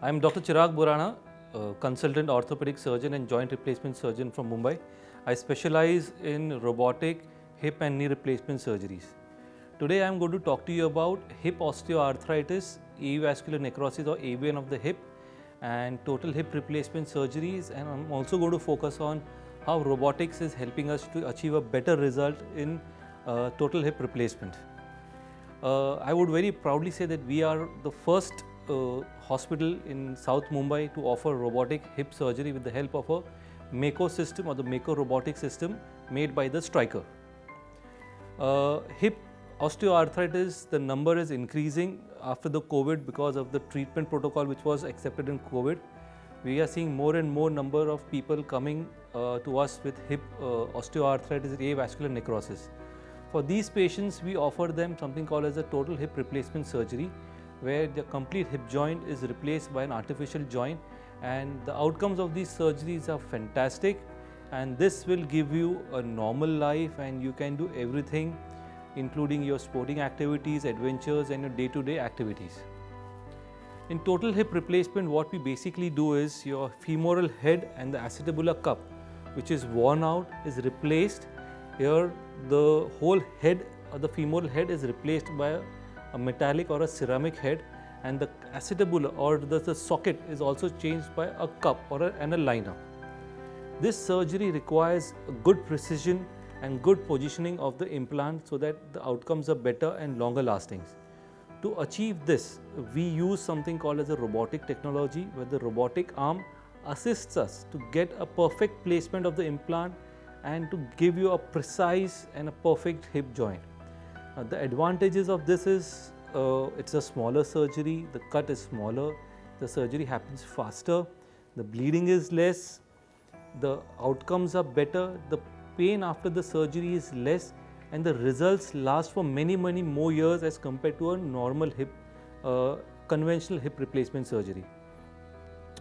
I am Dr. Chirag Borana, consultant orthopedic surgeon and joint replacement surgeon from Mumbai. I specialize in robotic hip and knee replacement surgeries. Today I am going to talk to you about hip osteoarthritis, avascular necrosis or AVN of the hip, and total hip replacement surgeries, and I'm also going to focus on how robotics is helping us to achieve a better result in total hip replacement. I would very proudly say that we are the first hospital in South Mumbai to offer robotic hip surgery with the help of a Mako system or the Mako robotic system made by the Striker. Hip osteoarthritis, the number is increasing after the COVID because of the treatment protocol which was accepted in COVID. We are seeing more and more number of people coming to us with hip osteoarthritis, avascular necrosis. For these patients, we offer them something called as a total hip replacement surgery, where the complete hip joint is replaced by an artificial joint, and the outcomes of these surgeries are fantastic, and this will give you a normal life and you can do everything, including your sporting activities, adventures and your day-to-day activities. In total hip replacement, what we basically do is your femoral head and the acetabular cup, which is worn out, is replaced. Here the whole head or the femoral head is replaced by a metallic or a ceramic head, and the acetabula or the socket is also changed by a cup or and a liner. This surgery requires a good precision and good positioning of the implant so that the outcomes are better and longer lasting. To achieve this, we use something called as a robotic technology, where the robotic arm assists us to get a perfect placement of the implant and to give you a precise and a perfect hip joint. The advantages of this is it's a smaller surgery, the cut is smaller, the surgery happens faster, the bleeding is less, the outcomes are better, the pain after the surgery is less, and the results last for many more years as compared to a normal hip, conventional hip replacement surgery.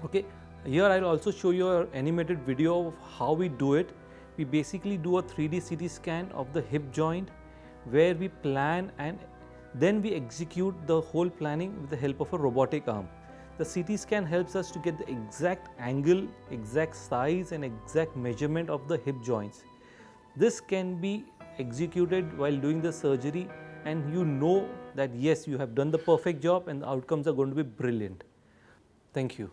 Okay, here I'll also show you an animated video of how we do it. We basically do a 3D CT scan of the hip joint, where we plan and then we execute the whole planning with the help of a robotic arm. The CT scan helps us to get the exact angle, exact size and exact measurement of the hip joints. This can be executed while doing the surgery, and you know that yes, you have done the perfect job and the outcomes are going to be brilliant. Thank you.